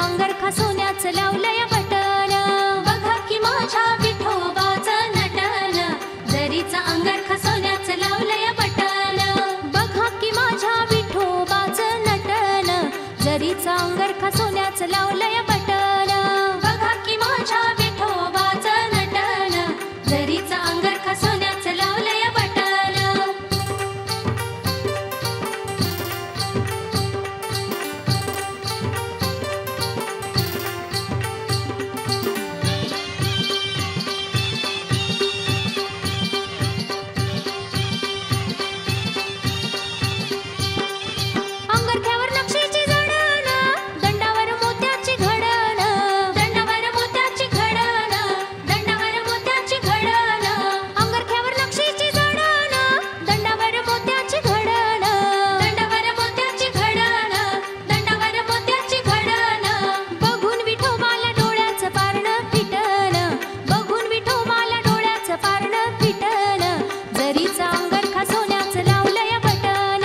अंगरखा सोन्याचं लावलंय बटन, बघा की माझ्या विठोबाचं नटन, जरीचं अंगरखा सोन्याचं लावलंय बटन, बघा की माझ्या विठोबाचं नटन, जरीचं अंगरखा सोन्याचं लावलंय बटन, बघा की माझ्या विठोबाचं नटन, जरीचं अंगरखा सोन्याचं लावलंय बटन. अंगरख्यावर नक्षीची जडण, दंडावर मोत्याची घडण, दंडावर मोत्याची घडण, दंडावर मोत्याची घडण, अंगरख्यावर नक्षीची जडण, दंडावर मोत्याची घडण, दंडावर मोत्याची घडण, दंडावर मोत्याची घडण, बघून विठोबाला डोळ्याचं पारणं फिटन, बघून विठोबाला डोळ्याचं पारणं फिटन, जरीचं अंगरखा सोन्याचं लावलंय बटन,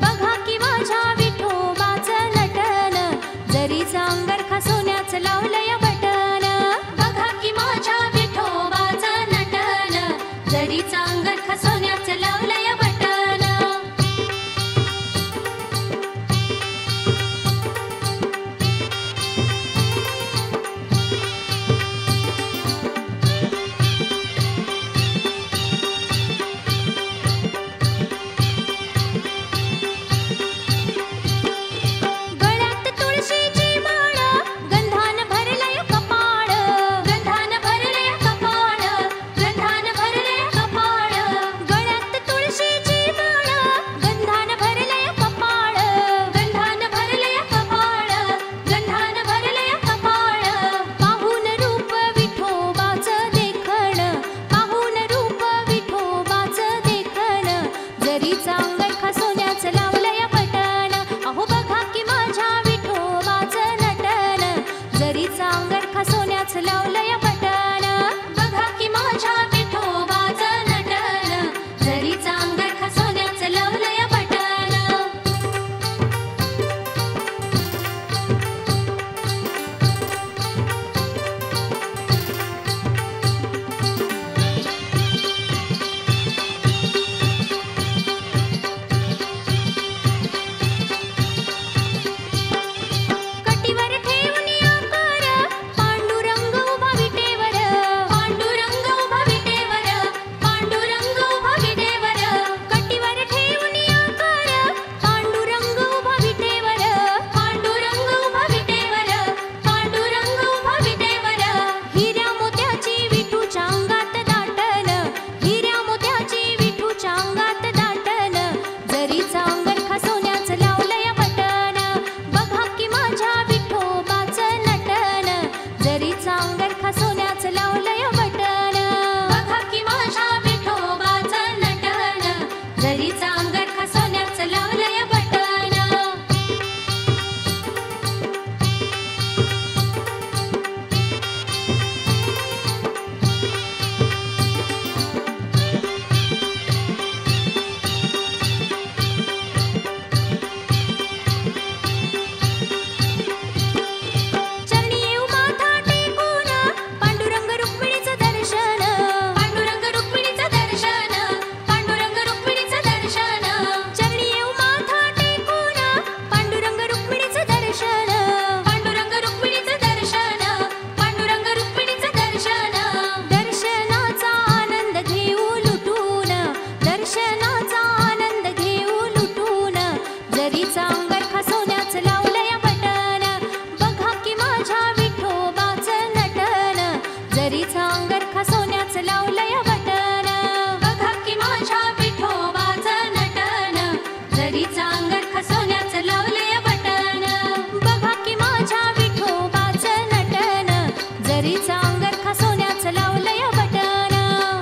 बघा की माझ्या विठोबाचं नटन, जरीचं अंगरखा सोन्याचं लावलंय बटन, बघा की माझ्या विठोबाचं नटन, जरीचं अंगरखा सोन्याचं लावलंय बटन. गळ्यात तुळशीची माळ, गंधान भरलंय कपाळ, गंधान भरलंय कपाळ, गंधान भरलंय कपाळ, गळ्यात तुळशीची माळ, गंधान भरलंय कपाळ, गंधान भरलंय कपाळ, गंधान भरलंय कपाळ, पाहून रूप विठोबाचं देखण, पाहून रूप विठोबाचं देखण, जरीचं अंगरखा सोन्याचं लावलंय बटन, अहो बघा की माझ्या विठोबाचं नटन, जरीचं अंगरखा सोन्याचं लावलंय बटन, बघा की माझ्या विठोबाचं नटन, जरीचं अंगरखा सोन्याचं लावलंय बटन. कटीवर ठेवून आकार, पांडुरंग उभा विटेवर, पांडुरंग उभा विटेवर, पांडुरंग उभा विटेवर, कटीवर ठेवून आकार, पांडुरंग उभा विटेवर, पांडुरंग उभा विटेवर, पांडुरंग उभा विटेवर, हिऱ्या मोत्याची विठूच्या अंगात दाटन, हिऱ्या मोत्याची विठूच्या अंगात दाटन, जरीचं अंगरखा सोन्याचं लावलंय बटन, बघा की माझ्या विठोबाचं नटन, जरीचं अंगरखा सोन्याचं लावलंय बटन, बघा की माझ्या विठोबाचं नटन, जरीचं अंगरखा सोन्याचं लावलंय बटन. चरणी येऊ माथा टेकून, पांडुरंग रुक्मिणीचं दर्शन, पांडुरंग रुक्मिणीचं दर्शन, पांडुरंग रुक्मिणीचं दर्शन, चरणी येऊ माथा टेकून, पांडुरंग रुक्मिणीचं दर्शन, पांडुरंग रुक्मिणीचं दर्शन, पांडुरंग रुक्मिणीचं दर्शन, दर्शनाचा आनंद घेऊ लुटून, दर्शनाचा आनंद घेऊ लुटून, जरीचं अंगरखा सोन्याचं लावलंय बटन, बघा की माझ्या विठोबाचं नटन, जरीचं अंगरखा सोन्याचं लावलंय बटन, बघा की माझ्या विठोबाचं नटन, जरीचं अंगरखा सोन्याचं लावलंय बटन, बघा की माझ्या विठोबाचं नटन, जरीचं अंगरखा सोन्याचं लावलंय बटन,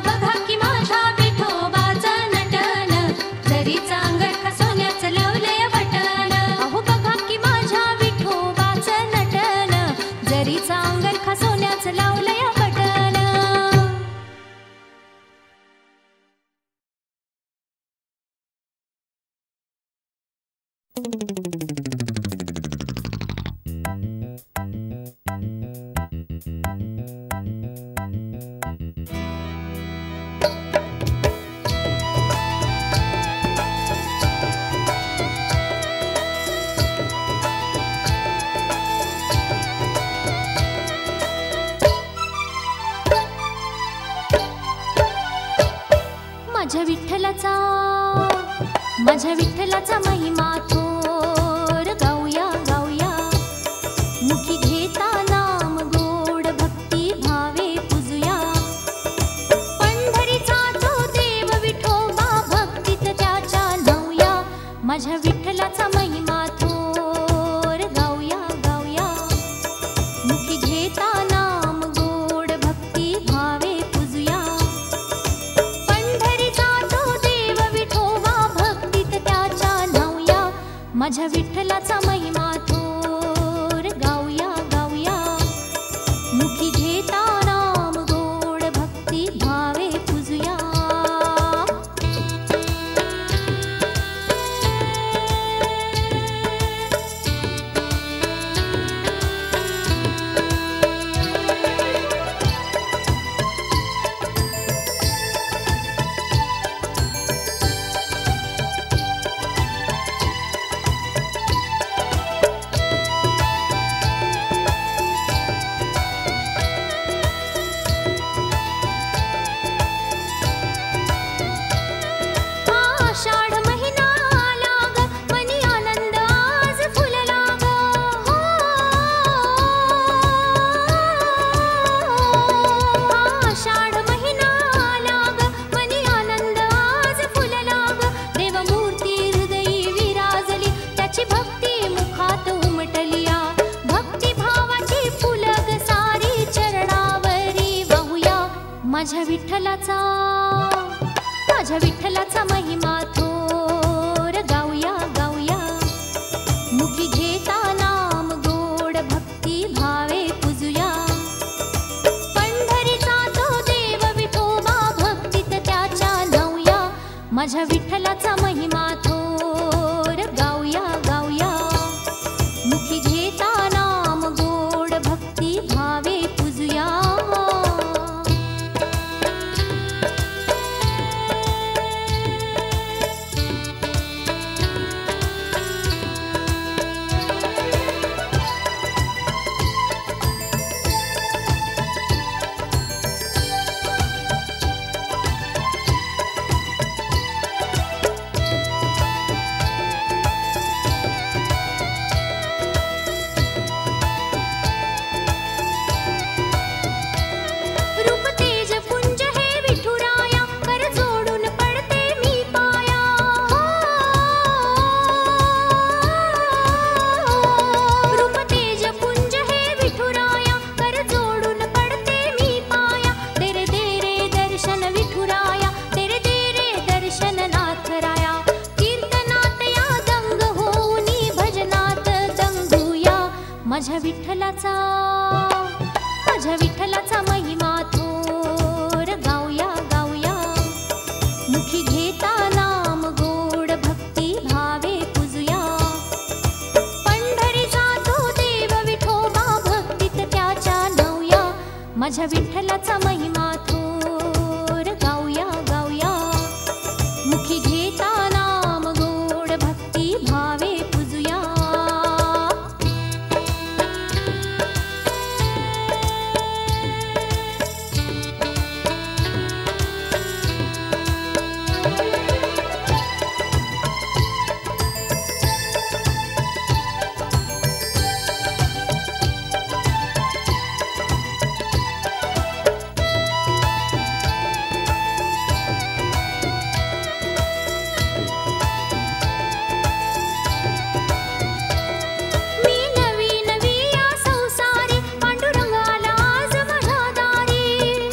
बघा की माझ्या विठोबाचं नटन, जरीचं अंगरखा सोन्याचं लावलंय बटन, अहो बघा की माझ्या विठोबाचं नटन, जरीचं अंगरखा सोन्याचं लावलंय बटन. माझ्या विठ्ठलाचा महिमा थोर गाऊया गाऊया मुखी घेता नाम गोड भक्ती भावे पूजुया पंढरीचा तो देव विठोबा भक्तीत त्याच्या न्हाऊया माझ्या विठ्ठलाचा महिमा थोर गाऊया गाऊया मुखी घेता नाम गोड भक्ती भावे पूजुया पंढरीचा तो देव विठोबा भक्तीत त्याच्या न्हाऊया माझ्या विठ्ठलाचा महिमा थोर गाऊया गाऊया मुखी घेता नाम गोड भक्ती भावे पूजुया आषाढ महिना आला ग मनी आनंद आज फुलला ग आषाढ महिना आला ग मनी आनंद आज फुलला ग देवमूर्ती हृदयी विराजली त्याची भक्ती मुखात उमटलिया भक्ती भावाची फुलग सारी चरणावरी वाहूया माझ्या विठ्ठलाचा महिमा थोर गाऊया गाऊया मुखी घेता नाम गोड भक्ती भावे पूजुया पंढरीचा तो देव विठोबा भक्तीत त्याच्या न्हाऊया माझ्या विठ्ठलाचा महिमा थोर गाऊया गाऊया मुखी घेता नाम गोड भक्ती भावे पूजुया रूप तेज पुंज हे विठुराया कर जोडून पडते मी पाया रूप तेज पुंज हे विठुराया कर जोडून पडते मी पाया तेरे देरे दर्शन विठुराया तेरे देरे दर्शन नाथराया कीर्तनात या दंग होऊनी भजनात दंगूया माझ्या विठ्ठलाचा महिमा थोर गाऊया गाऊया मुखी घेता नाम गोड भक्ती भावे पूजुया पंढरीचा तो देव विठोबा भक्तीत त्याच्या न्हाऊया माझ्या विठ्ठलाचा महिमा थोर गाऊया गाऊया मुखी घेता नाम गोड भक्ती भावे पूजुया मी नवी नवी या संसारी पांडुरंगाला आज माझ्या दारी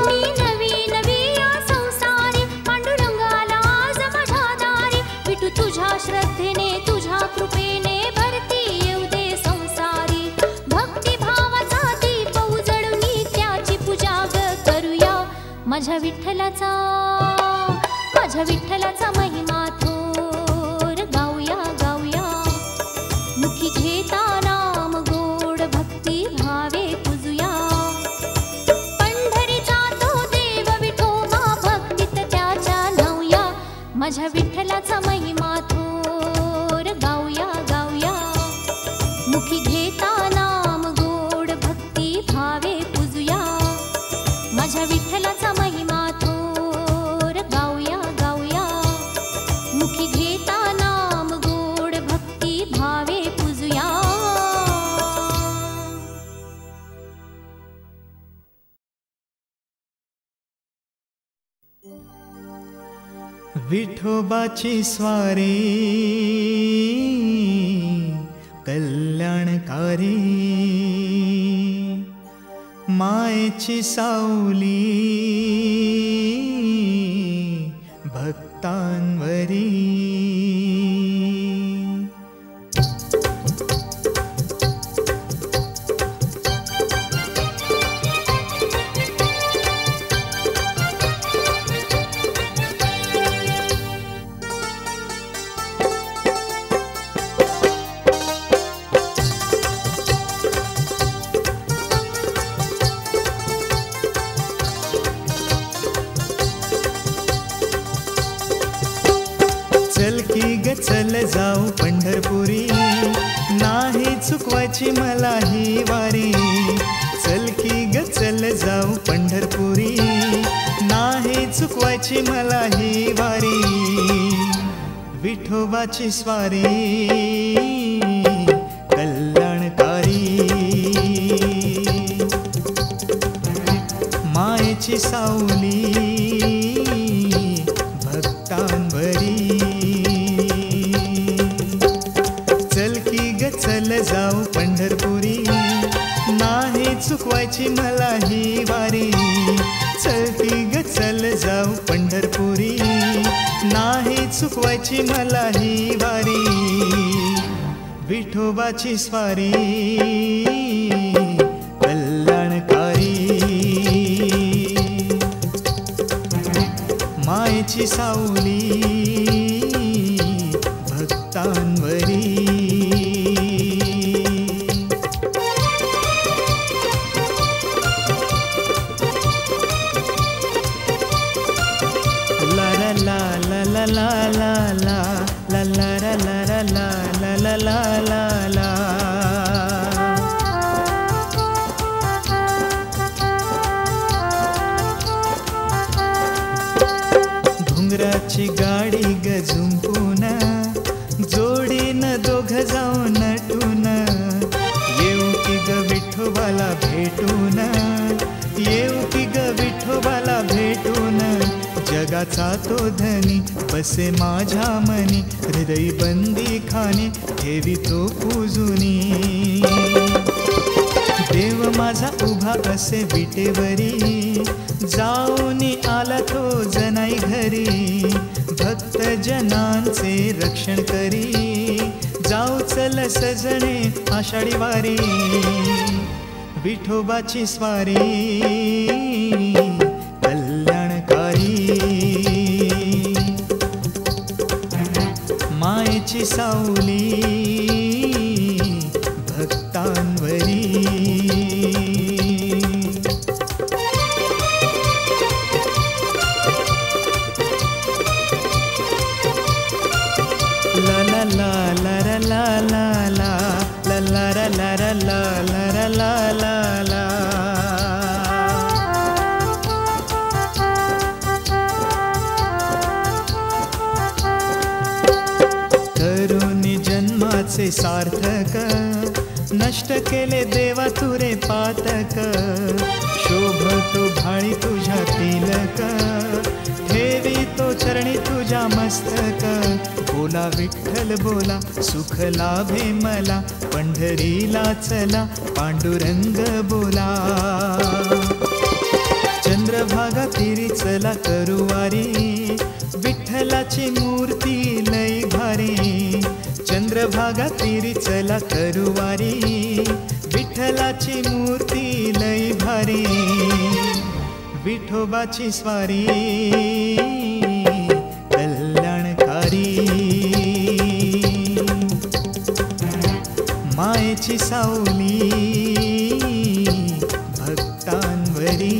मी नवी नवी या संसारी पांडुरंगाला आज माझ्या दारी विठू तुझ्या श्रद्धेने तुझ्या कृपेने भरती येऊ दे संसारी भक्ती भावाचा दीप उजळूनी त्याची पूजा ग करूया माझ्या विठ्ठलाचा महिमा थोर गाऊया गाऊया मुखी घेता नाम गोड भक्ती भावे पूजुया पंढरीचा तो देव विठोबा भक्तीत त्याच्या न्हाऊया माझ्या विठ्ठलाचा महिमा थोर गाऊया गाऊया मुखी घेता नाम गोड भक्ती भावे पूजुया माझ्या विठ्ठलाचा महिमा विठोबाची स्वारी कल्याणकारी, मायेची सावली भक्तांवरी. चल की ग चल जाऊ पंढरपुरी, नाही चुकवायची मला ही वारी. चल की ग चल जाऊ पंढरपुरी, नाही चुकवायची मला ही वारी. विठोबाची स्वारी कल्याणकारी, मायेची सावली भक्तांवरी. चल जाऊ पंढरपुरी, नाही चुकवायची मला ही वारी. चल की ग चल जाऊ पंढरपुरी, नाही चुकवायची मला ही वारी. विठोबाची स्वारी कल्याणकारी, मायेची सावली भक्तांवरी. la la la la la la la la la la la la la la la. घुंगराची गाडी ग झुंपून, जोडीन दोघ जाऊ नटून. येऊ की ग विठोबाला भेटून, येऊ की ग विठोबाला भेटून. जगाचा तो धनी बसे माझ्या मनी, हृदय बंदी खाने ठेवी तो पूजुनी. देव माझा उभा असे विटेवरी, जाऊनी आला तो जनाई घरी. भक्त जनांचे रक्षण करी, जाऊ चल सजणे आषाढी वारी. विठोबाची स्वारी मायेची सावली भक्तांवरी. ला ला ला ला ला ला ला ला ला ला ला ला ला ला ला. करुणी जन्माचे सार्थक, नष्ट केले देवा तुरे पातक. शोभतो भाळी तुझ्या तिलक, ठेवी तो चरणी तुझ्या मस्तक. बोला विठ्ठल बोला, सुख लाभे मला. पंढरीला चला पांडुरंग बोला. चंद्रभागा तीरी चला करुवारी, विठ्ठलाची मूर्ती लई भारी. चंद्रभागा तीरी चला करुवारी, विठ्ठलाची मूर्ती लई भारी. विठोबाची स्वारी कल्याणकारी, मायेची सावली भक्तांवरी.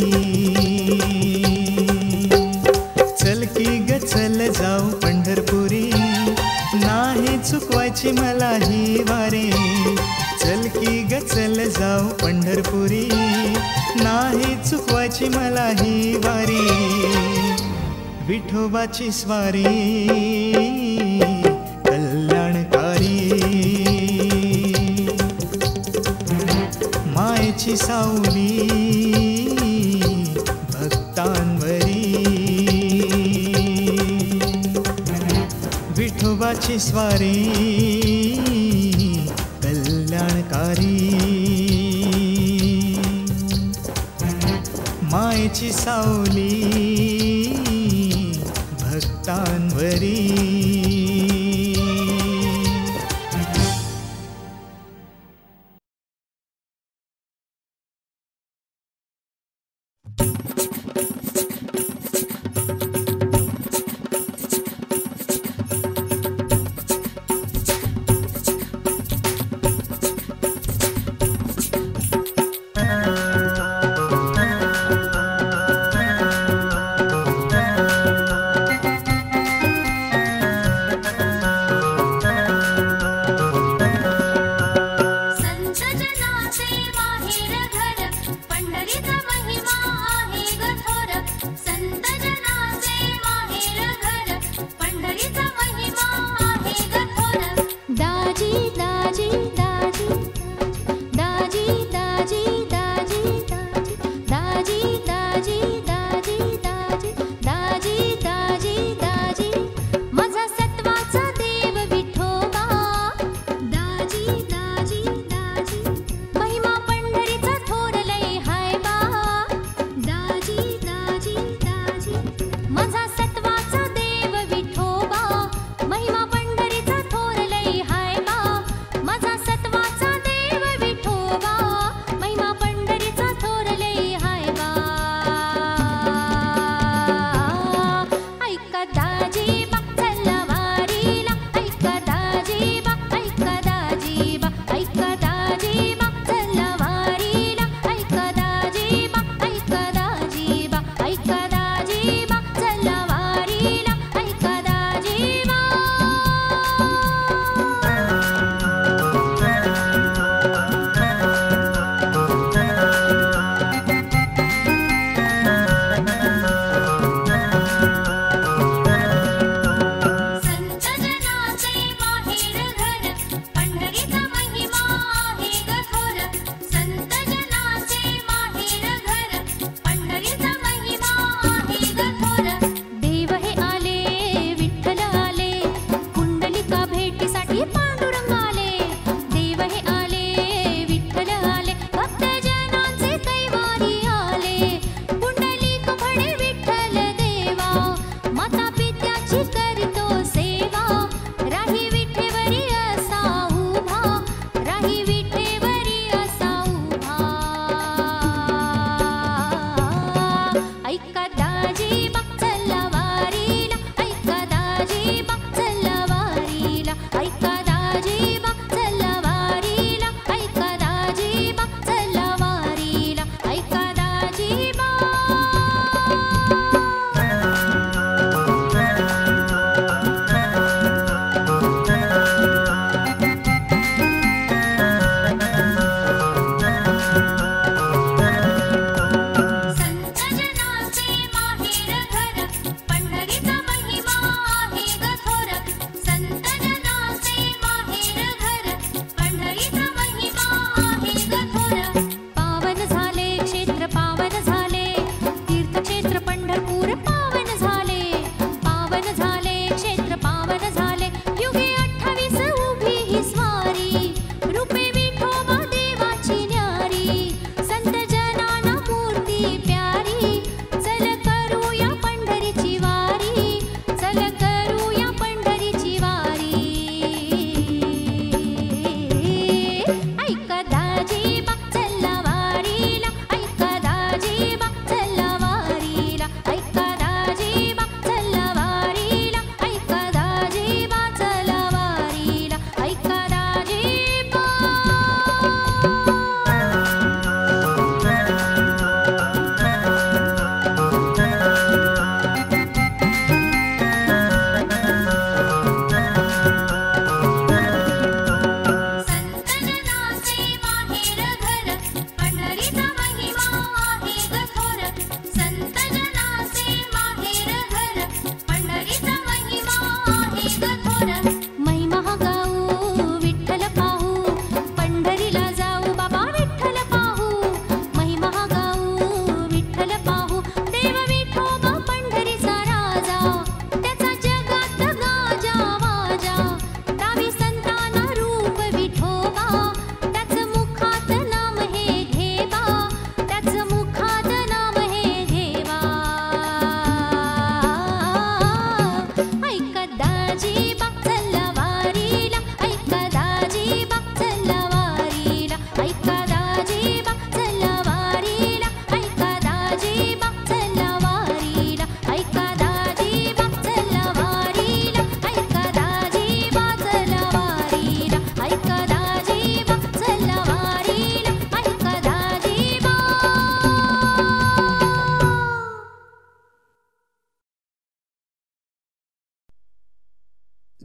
चल की ग चल जाऊ पंढरपुरी, नाही चुकवायची मला ही वारी. चल की ग चल जाऊ पंढरपुरी, नाही चुकवायची मला ही वारी. विठोबाची स्वारी कल्याणकारी, मायेची सावली भक्तांवरी. स्वारी कल्याणकारी मायेची सावली भक्तांवरी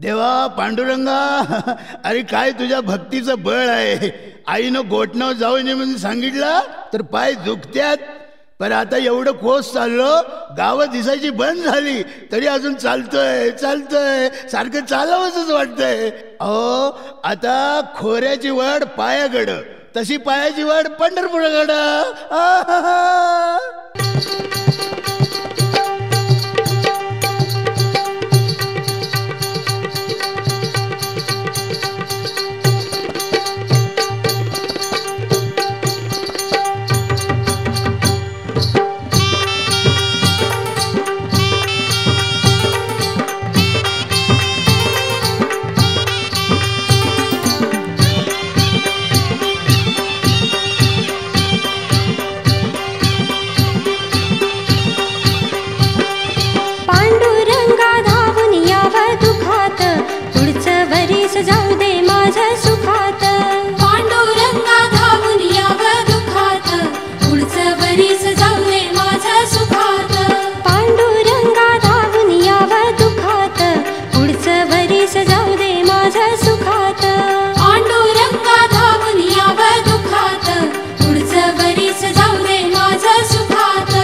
देवा पांडुरंगा, अरे काय तुझ्या भक्तीचं बळ आहे. आईनं गोठणावर जाऊ नये म्हणून सांगितलं तर पाय दुखत्यात. पण आता एवढं कोस चाललो, गावं दिसायची बंद झाली तरी अजून चालतोय सारखं चालावंच वाटतंय. अहो आता खोऱ्याची वाढ पायागड, तशी पायाची वाढ पंढरपुरागड. जाऊ दे माझं सुखात. पांडुरंगा धावून यावं दुखात, पुढचं वरीस जाऊ दे माझं सुखात. पांडुरंगा धावून यावं दुखात, पुढचं वरीस जाऊ दे माझं सुखात. पांडुरंगा धावून यावं दुखात, पुढचं वरीस जाऊ दे माझं सुखात.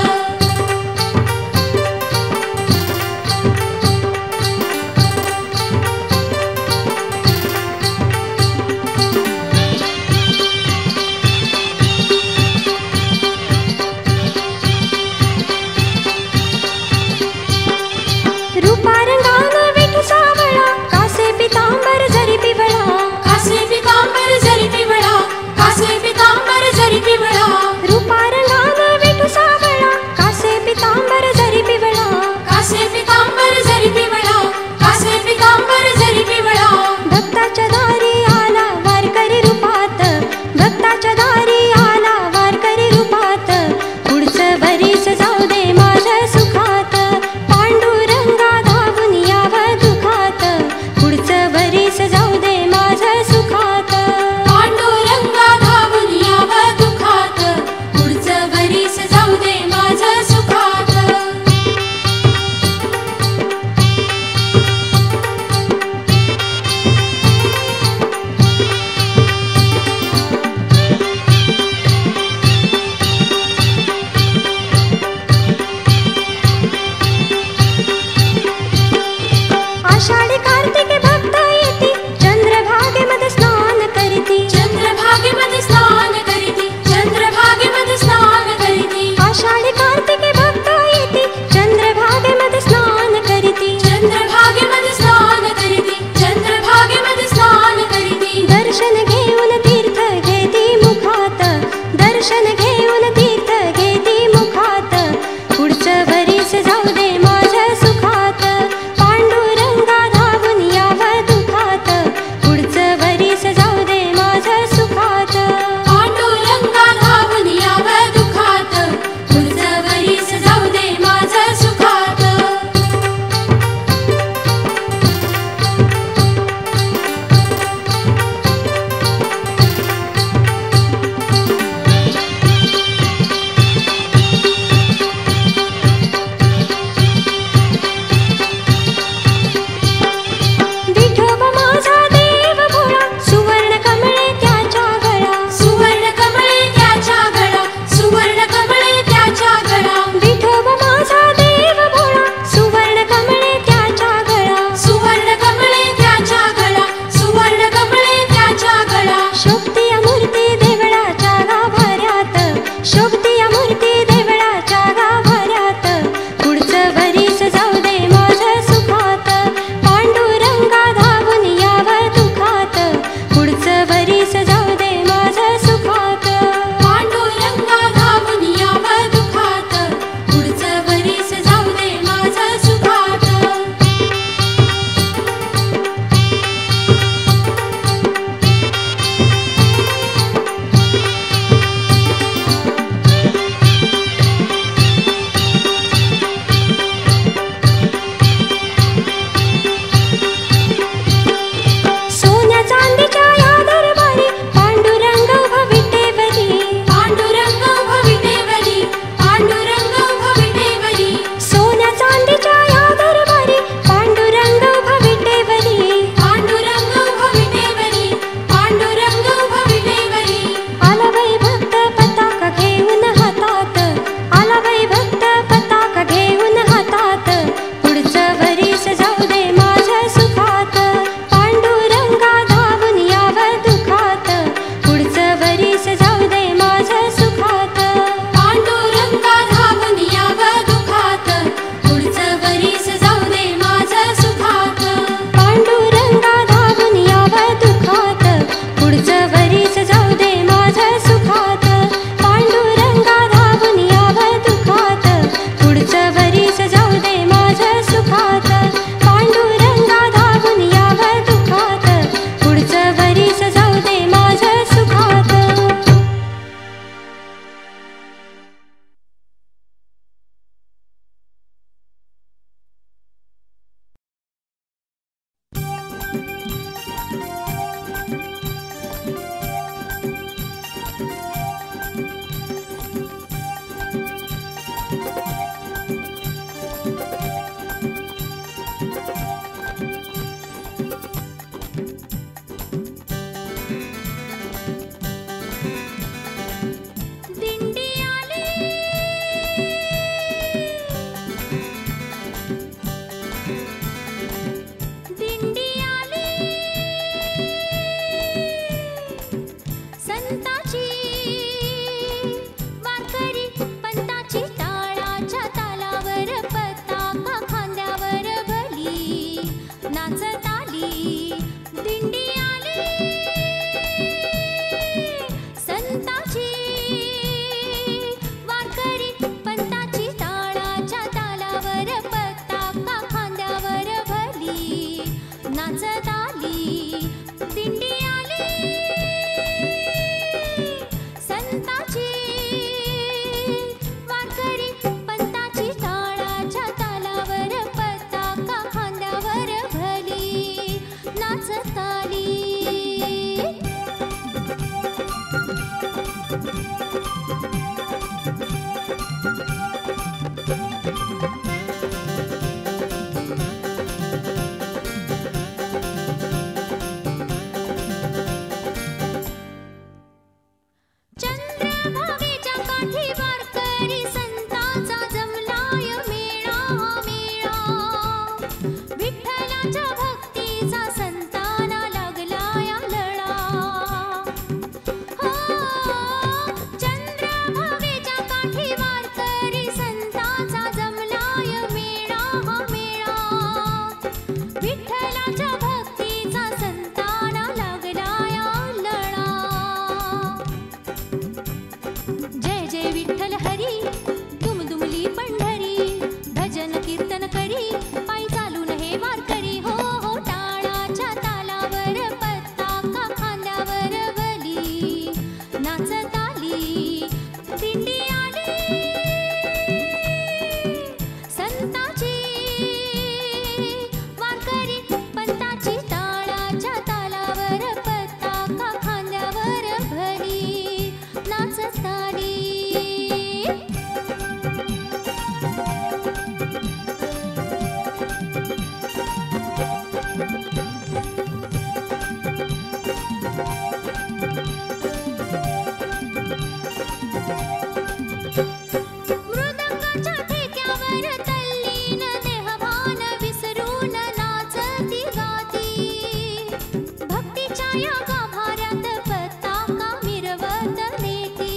या गाभाऱ्यात पताका मिरवत नेती.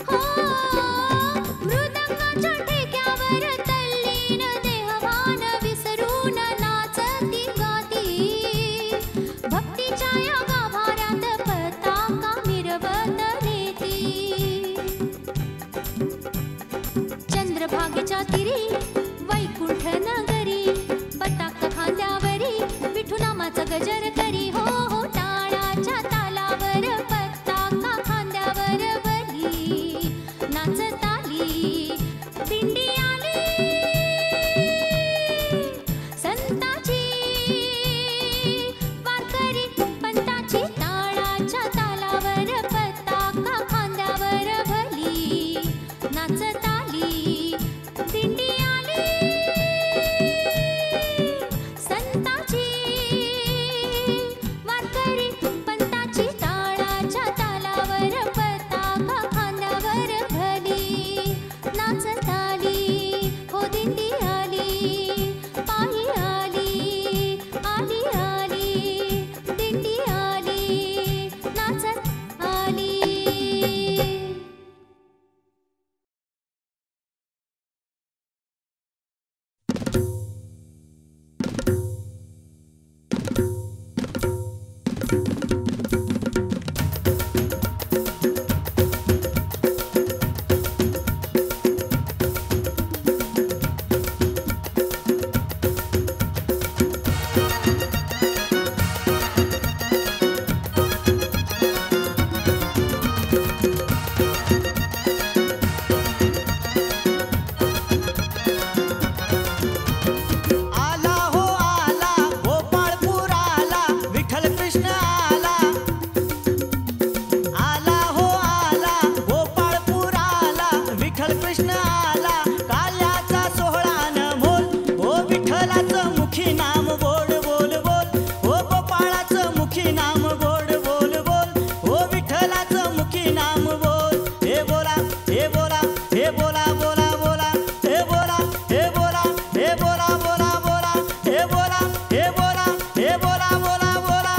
हो मृदंगाच्या ठेक्यावर तल्लीन देहभान विसरून नाचती गाती. भक्तीच्या या गाभाऱ्यात पताका मिरवत नेती. चंद्रभागेच्या तीरी वैकुंठ नगरी पताका खांद्यावरी विठू नामाचा गजर करी. हो हो टाळाच्या तालावर पताका खांद्यावर बली नाचताली. दिंडी आली संताची वारकरी पंताची. टाळाच्या तालावर पताका खांद्यावर बली नाचताली. दिंडी आली संताची वारकरी पंताची. टाळाच्या तालावर पताका खांद्यावर भली नाचताली. हो दिंडी आली पायी आली आली आली. दिंडी आली नाचत आली. आला हो आला गोपाळपूर आला विठ्ठल कृष्ण आला. आला हो आला गोपाळपूर आला विठ्ठल कृष्ण आला. काल्याचा सोहळा न मोल हो विठ्ठलाचं मुखी नाम गोड बोल बोल. हो गोपाळाचं मुखी नाम गोड बोल बोल. हो विठ्ठलाचं मुखी नाम बोल. हे बोला हे बोला हे बोला बोला बोला. हे बोला हे बोला हे बोला बोला बोला. हे बोला हे बोला हे बोला बोला बोला.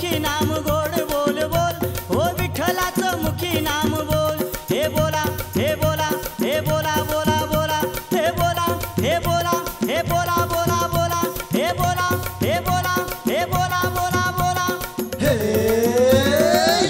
मुखी नाम गोड बोल बोल हो विठ्ठलाचं मुखी नाम बोल हे बोला हे बोला हे बोला बोला बोला हे बोला हे बोला हे बोला बोला बोला हे बोला हे बोला हे बोला बोला बोला हे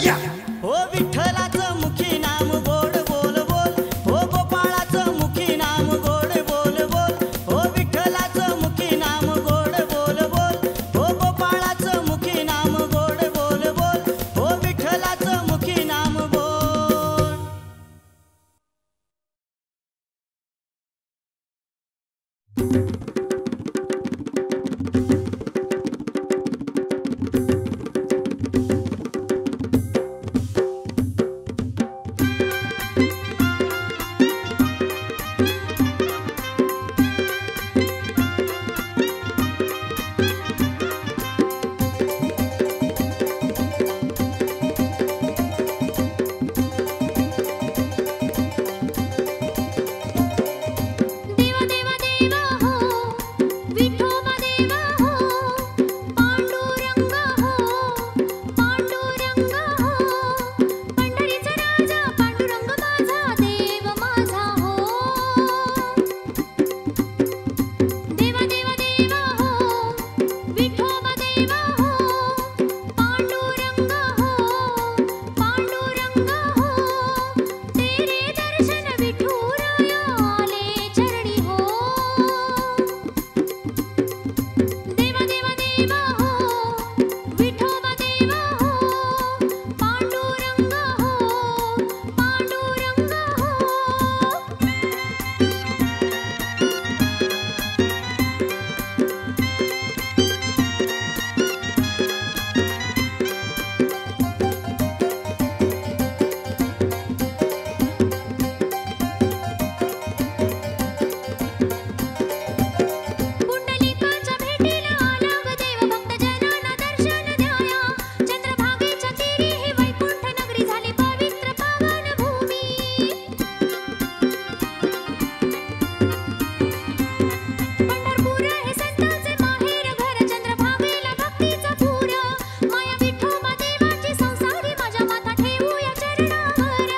या हो विठ्ठलाचं मुखी नाम गोड बोल बोल हो गोपाळाचं मुखी नाम गोड बोल बोल हो विठ्ठलाचं मुखी नाम गोड बोल बोल हो गोपाळाचं मुखी नाम गोड बोल बोल हो विठ्ठलाचं मुखी नाम बोल. देवा देवा देवा हो विठोबा देवा हो पांडुरंग हो पांडुरंग हो पंढरीचा राजा पांडुरंग माझा देव माझा हो देवा देवा देवा हो विठोबा देवा हो पांडुरंग हो पांडुरंग हो तेरे दर्शन विठुराया आले चरणी हो देवा देवा देवा हो विठोबा देवा हो पांडुरंग हो पांडुरंग हो पुंडलिकाच्या भेटीला आला ग देव भक्तजनांना दर्शन द्याया चंद्रभागेच्या तीरी ही वैकुंठ नगरी झाली पवित्र पावन भूमी पंढरपूर हे संतांचे माहेर घर चंद्रभागेला भक्तीचा पूर माया विठोबा देवाची संसारी माझ्या माता ठेवूया चरणावर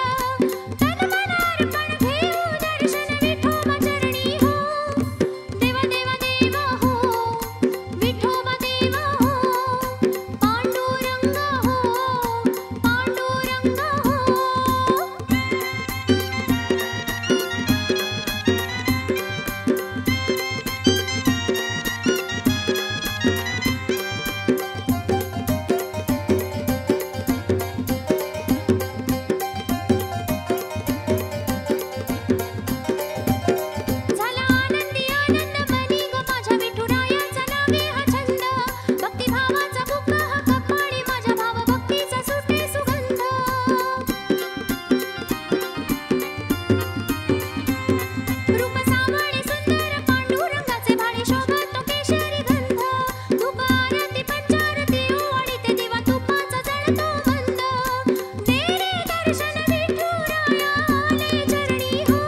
तन मन अर्पण घेऊ दर्शन विठोबा चरणी हो देवा देवा देवा हो विठोबा देवा हो पांडुरंग हो पांडुरंग हो झाला आनंदी आनंद मनी ग माझ्या विठुरायाचा लागे हा छंद भक्तिभावाचा बुक्का हा कपाळी माझ्या भाव भक्तीचा सुटे सुगंध रूप सावळे सुंदर पांडुरंगाचे भाळे शोभत तो केशरी गंध धूप आरती पंचारती ओवाळीते दिवा तुपाचा जळतो मंद दे रे दर्शन विठुराया आले चरणी हो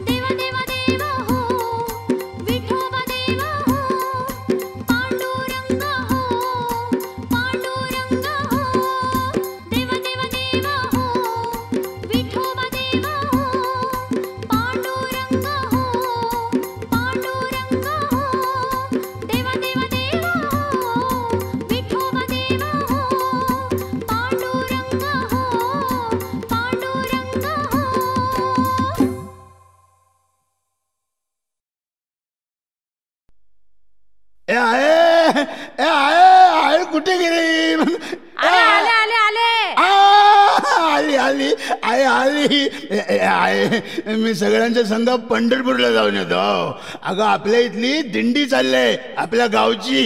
देवा देवा देवा हो विठोबा देवा हो पांडुरंग हो पांडुरंग हो देवा देवा देवा हो विठोबा देवा हो पांडुरंग हो पांडुरंग हो देवा देवा देवा हो विठोबा देवा हो पांडुरंग हो पांडुरंग हो. ए आहे कुठे गेली? आले आले आले आली आली आहे आली आहे. मी सगळ्यांच्या संघ पंढरपूरला जाऊन येतो. अगं आपल्या इथली दिंडी चाललंय आपल्या गावची.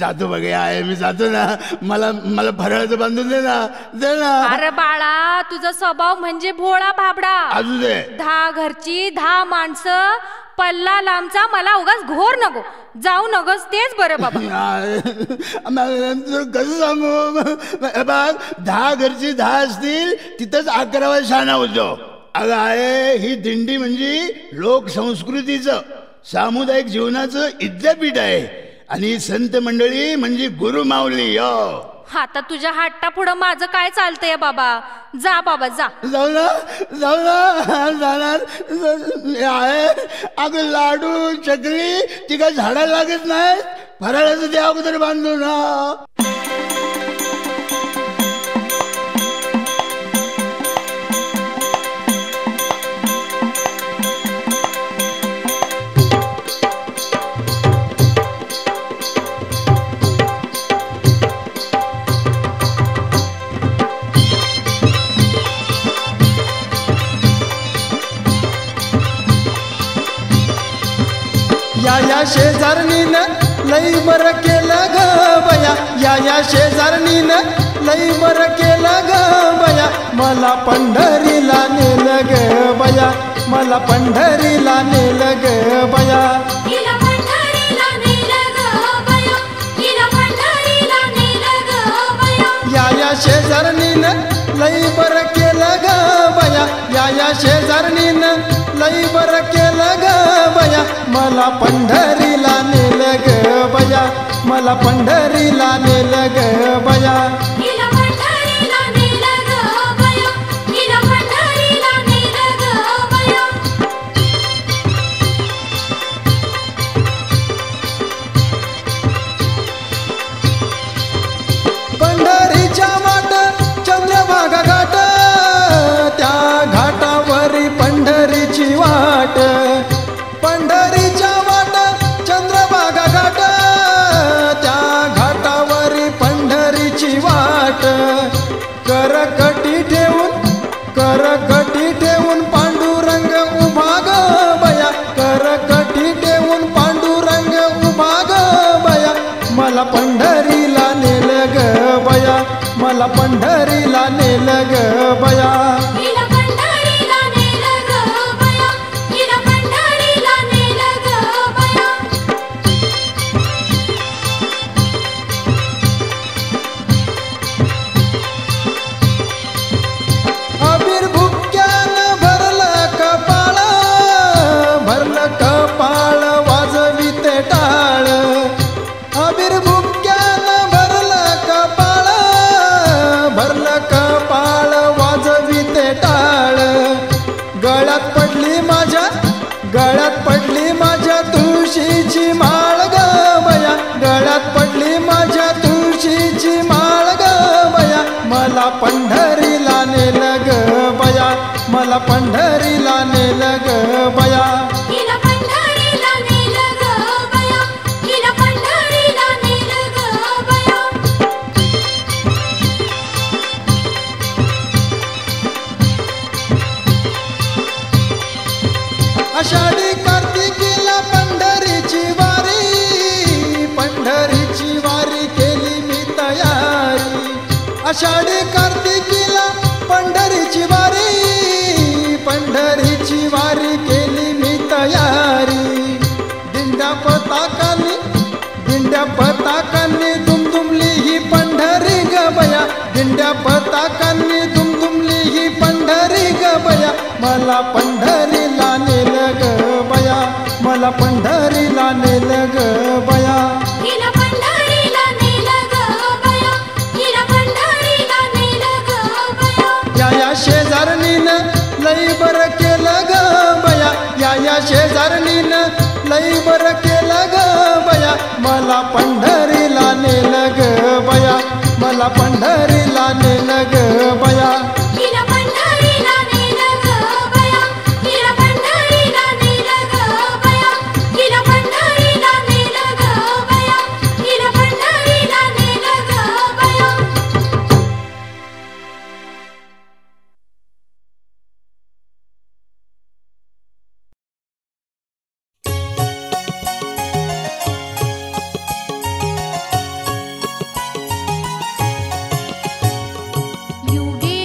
जातो बघे आहे मी जातो ना. मला मला फराळाचं बांधून दे ना दे ना. अरे बाळा तुझा स्वभाव म्हणजे भोळा भाबडा. असू दे. 10 घरची 10 माणसं पल्ला लांबचा मला उगाच घोर नको जाऊ नगोस तेच बरं बाबा. कसं सांगू बघ 10 घरची 10 असतील तिथंच 11वा शाणा होतो. अगं आहे ही दिंडी म्हणजे लोकसंस्कृतीचं सामुदायिक जीवनाचं विद्यापीठ आहे आणि संत मंडळी म्हणजे गुरु माऊली. आता तुझ्या हट्टा पुढं माझं काय चालतंय बाबा. जा बाबा जा. जाऊ ना जाणार आहे. अगं लाडू चकली ती काय झाडाला लागत नाही. फराळाचं ते अगोदर बांधू ना. या शेजारणीनं लई बरं केलं ग बया. या शेजारणीनं लई बरं केलं ग बया. मला पंढरीला नेलं ग बया. मला पंढरीला नेलं ग बया. हिला पंढरीला नेलं ग बया. हिला पंढरीला नेलं ग बया. या शेजारणीनं लई बरं केलं ग बया. या शेजारणीनं लई बरं केलं ग बया. मला पंढरीला नेलं ग बया. मला पंढरीला नेलं ग बया. हिला पंढरीला नेलं ग बया. हिला पंढरीला नेलं ग बया. पंढरीच्या वाट चंद्रभागा घाट. त्या घाटावरी पंढरीची वाट. पंढरीच्या वाट चंद्रभागा घाट. त्या घाटावरी पंढरीची वाट. करकटी ठेवून पांडुरंग उभा ग बया. करकटी ठेवून पांडुरंग उभा ग बया. मला पंढरीला नेलं ग बया. मला पंढरीला नेलं ग बया. हिला पंढरीला नेलं ग बया. हिला पंढरीला नेलं ग बया. अबीर भुक्यानं भरलं कपाळ वाजविते टाळ. अबीर भुक्यानं भरलं कपाळ वाजविते टाळ. गळ्यात पडली माझ्या तुळशीची माळ ग बया. गळ्यात पडली माझ्या तुळशीची माळ ग बया. मला पंढरीला नेलं ग बया. मला पंढरीला नेलं ग बया. हिला पंढरीला नेलं ग बया. हिला पंढरीला नेलं ग बया. आषाढी कार्तिकीला पंढरीची वारी केली मी तयारी. आषाढी कार्तिकीला पंढरीची वारी केली मी तयारी. दिंड्या पताकांनी दुमदुमली ही पंढरी ग बया. दिंड्या पताकांनी दुमदुमली ही पंढरी ग बया. मला पंढरीला नेलं ग बया. मला पंढरीला नेलं ग बया. हिला पंढरीला नेलं ग बया. हिला पंढरीला नेलं ग बया. या शेजारणीनं लई बरं केलं ग बया. या शेजारणीनं लई बरं केलं ग बया. मला पंढरीला नेलं ग बया. मला पंढरीला नेलं ग बया. हिला पंढरीला नेलं ग बया. हिला पंढरीला नेलं ग बया. हिला पंढरीला नेलं ग बया. हिला पंढरीला नेलं ग बया. युगे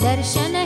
दर्शन